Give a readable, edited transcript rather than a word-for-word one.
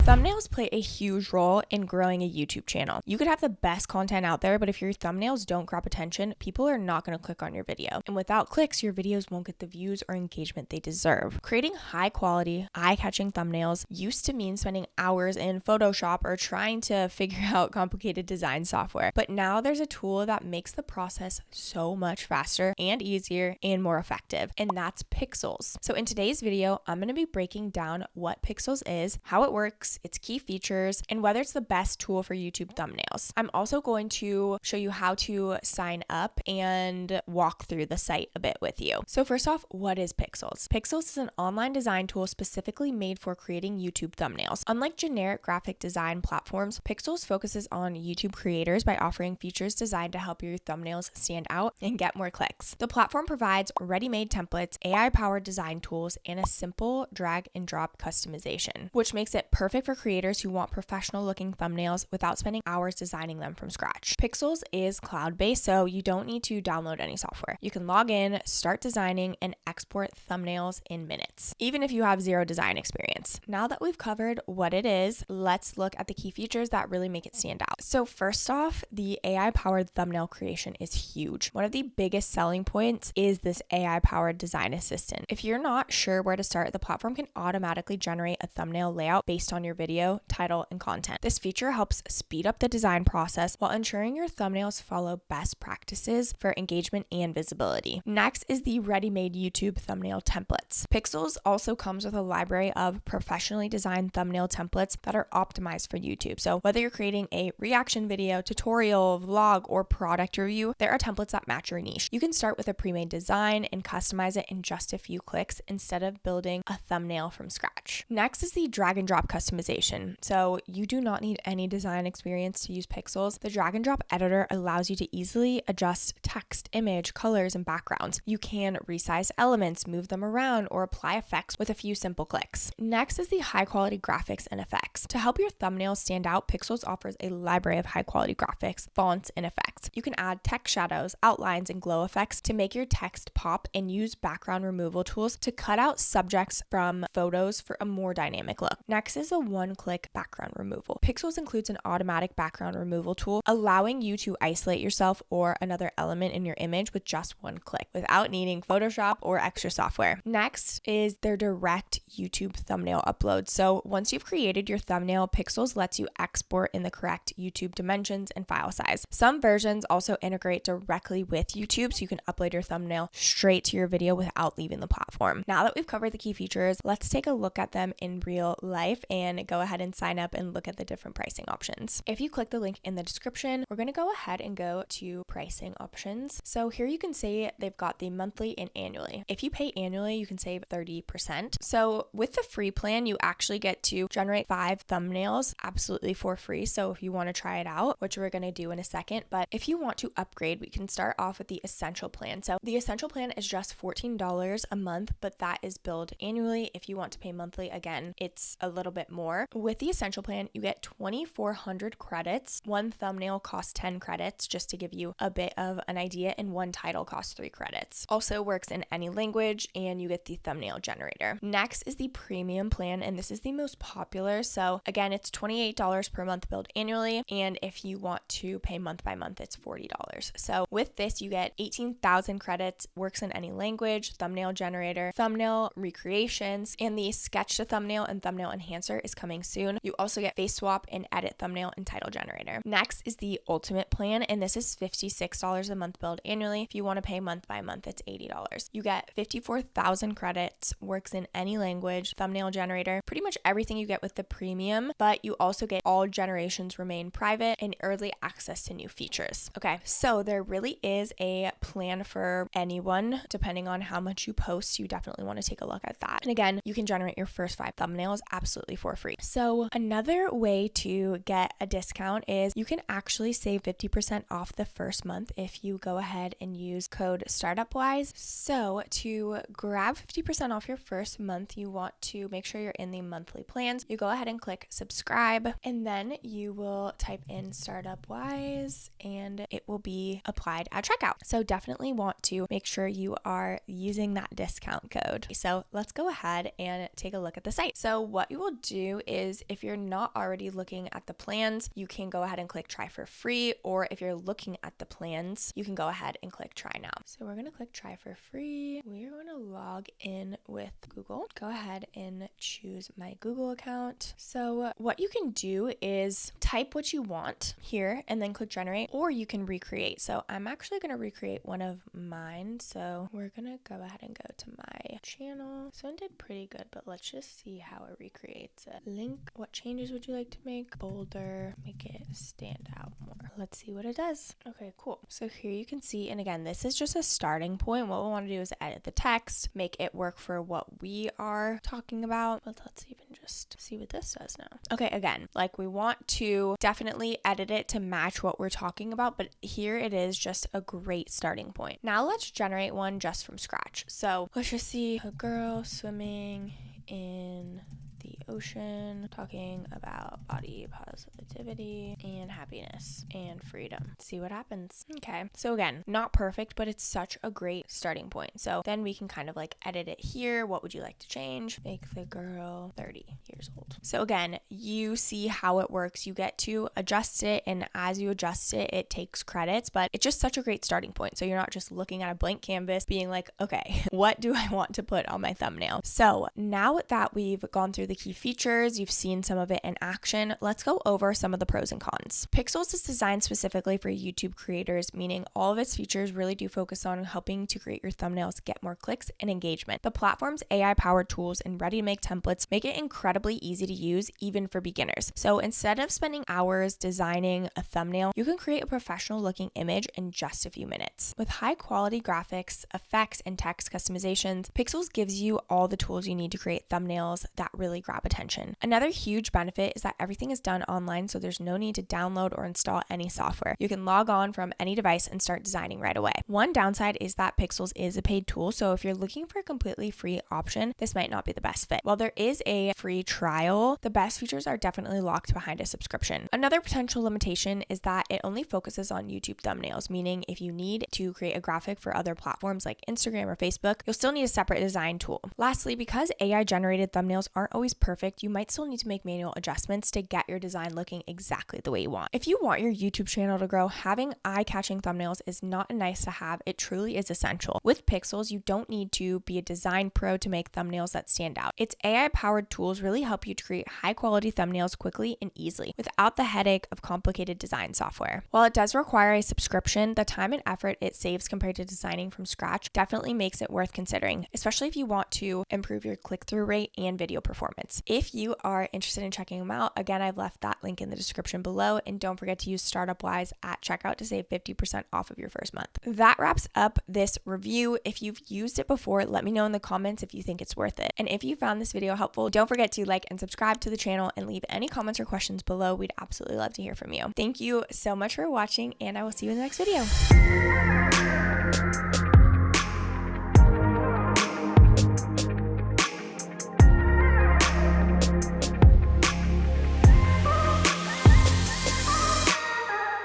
Thumbnails play a huge role in growing a YouTube channel. You could have the best content out there, but if your thumbnails don't grab attention, people are not going to click on your video. And without clicks, your videos won't get the views or engagement they deserve. Creating high quality, eye-catching thumbnails used to mean spending hours in Photoshop or trying to figure out complicated design software. But now there's a tool that makes the process so much faster and easier and more effective, and that's Pikzels. So in today's video, I'm going to be breaking down what Pikzels is, how it works, its key features, and whether it's the best tool for YouTube thumbnails. I'm also going to show you how to sign up and walk through the site a bit with you. So first off, what is Pikzels? Pikzels is an online design tool specifically made for creating YouTube thumbnails. Unlike generic graphic design platforms, Pikzels focuses on YouTube creators by offering features designed to help your thumbnails stand out and get more clicks. The platform provides ready-made templates, AI-powered design tools, and a simple drag and drop customization, which makes it perfect for creators who want professional looking thumbnails without spending hours designing them from scratch. Pikzels is cloud-based, so you don't need to download any software. You can log in, start designing, and export thumbnails in minutes, even if you have zero design experience. Now that we've covered what it is, let's look at the key features that really make it stand out. So first off, the AI-powered thumbnail creation is huge. One of the biggest selling points is this AI-powered design assistant. If you're not sure where to start, the platform can automatically generate a thumbnail layout based on your video, title, and content. This feature helps speed up the design process while ensuring your thumbnails follow best practices for engagement and visibility. Next is the ready-made YouTube thumbnail templates. Pikzels also comes with a library of professionally designed thumbnail templates that are optimized for YouTube. So whether you're creating a reaction video, tutorial, vlog, or product review, there are templates that match your niche. You can start with a pre-made design and customize it in just a few clicks instead of building a thumbnail from scratch. Next is the drag and drop customization. So you do not need any design experience to use Pikzels. The drag and drop editor allows you to easily adjust text, image, colors, and backgrounds. You can resize elements, move them around, or apply effects with a few simple clicks. Next is the high quality graphics and effects. To help your thumbnails stand out, Pikzels offers a library of high quality graphics, fonts, and effects. You can add text shadows, outlines, and glow effects to make your text pop, and use background removal tools to cut out subjects from photos for a more dynamic look. Next is a one-click background removal. Pikzels includes an automatic background removal tool, allowing you to isolate yourself or another element in your image with just one click without needing Photoshop or extra software. Next is their direct YouTube thumbnail upload. So once you've created your thumbnail, Pikzels lets you export in the correct YouTube dimensions and file size. Some versions also integrate directly with YouTube, so you can upload your thumbnail straight to your video without leaving the platform. Now that we've covered the key features, let's take a look at them in real life and go ahead and sign up and look at the different pricing options. If you click the link in the description, we're going to go ahead and go to pricing options. So here you can see they've got the monthly and annually. If you pay annually, you can save 30%. So with the free plan, you actually get to generate 5 thumbnails absolutely for free. So if you want to try it out, which we're going to do in a second, but if you want to upgrade, we can start off with the essential plan. So the essential plan is just $14 a month, but that is billed annually. If you want to pay monthly, again, it's a little bit more. With the essential plan, you get 2,400 credits. One thumbnail costs 10 credits, just to give you a bit of an idea, and one title costs 3 credits. Also works in any language, and you get the thumbnail generator. Next is the premium plan, and this is the most popular. So again, it's $28 per month billed annually, and if you want to pay month by month, it's $40. So with this, you get 18,000 credits, works in any language, thumbnail generator, thumbnail recreations, and the sketch to thumbnail and thumbnail enhancer is coming soon. You also get face swap and edit thumbnail and title generator. Next is the ultimate plan, and this is $56 a month billed annually. If you want to pay month by month, it's $80. You get 54,000 credits, works in any language, thumbnail generator, pretty much everything you get with the premium, but you also get all generations remain private and early access to new features. Okay, so there really is a plan for anyone. Depending on how much you post, you definitely want to take a look at that. And again, you can generate your first 5 thumbnails absolutely for free. So another way to get a discount is you can actually save 50% off the first month if you go ahead and use code StartupWise. So to grab 50% off your first month, you want to make sure you're in the monthly plans. You go ahead and click subscribe, and then you will type in StartupWise and it will be applied at checkout. So definitely want to make sure you are using that discount code. So let's go ahead and take a look at the site. So what you will do do is if you're not already looking at the plans, you can go ahead and click try for free, or if you're looking at the plans, you can go ahead and click try now. So we're going to click try for free. We're going to log in with Google. Go ahead and choose my Google account. So what you can do is type what you want here and then click generate, or you can recreate. So I'm actually going to recreate one of mine. So we're going to go ahead and go to my channel. This one did pretty good, but let's just see how it recreates it. Link, what changes would you like to make? Bolder, make it stand out more. Let's see what it does. Okay, cool. So here you can see, and again, this is just a starting point. What we want to do is edit the text, make it work for what we are talking about. But let's even just see what this says now. Okay, again, like we want to definitely edit it to match what we're talking about, but here it is just a great starting point. Now let's generate one just from scratch. So let's just see a girl swimming in the ocean, talking about body positivity and happiness and freedom. See what happens. Okay, so again, not perfect, but it's such a great starting point. So then we can kind of like edit it here. What would you like to change? Make the girl 30 years old. So again, you see how it works. You get to adjust it, and as you adjust it, it takes credits, but it's just such a great starting point. So you're not just looking at a blank canvas being like, okay, what do I want to put on my thumbnail? So now that we've gone through the key features, you've seen some of it in action, let's go over some of the pros and cons. Pikzels is designed specifically for YouTube creators, meaning all of its features really do focus on helping to create your thumbnails get more clicks and engagement. The platform's AI-powered tools and ready-to-make templates make it incredibly easy to use, even for beginners. So instead of spending hours designing a thumbnail, you can create a professional-looking image in just a few minutes. With high-quality graphics, effects, and text customizations, Pikzels gives you all the tools you need to create thumbnails that really grab attention. Another huge benefit is that everything is done online, so there's no need to download or install any software. You can log on from any device and start designing right away. One downside is that Pikzels is a paid tool, so if you're looking for a completely free option, this might not be the best fit. While there is a free trial, the best features are definitely locked behind a subscription. Another potential limitation is that it only focuses on YouTube thumbnails, meaning if you need to create a graphic for other platforms like Instagram or Facebook, you'll still need a separate design tool. Lastly, because AI-generated thumbnails aren't always perfect, you might still need to make manual adjustments to get your design looking exactly the way you want. If you want your YouTube channel to grow, having eye-catching thumbnails is not a nice to have, it truly is essential. With Pikzels, you don't need to be a design pro to make thumbnails that stand out. Its AI-powered tools really help you to create high-quality thumbnails quickly and easily, without the headache of complicated design software. While it does require a subscription, the time and effort it saves compared to designing from scratch definitely makes it worth considering, especially if you want to improve your click-through rate and video performance. If you are interested in checking them out, again, I've left that link in the description below, and don't forget to use StartupWise at checkout to save 50% off of your first month. That wraps up this review. If you've used it before, let me know in the comments if you think it's worth it. And if you found this video helpful, don't forget to like and subscribe to the channel and leave any comments or questions below. We'd absolutely love to hear from you. Thank you so much for watching, and I will see you in the next video.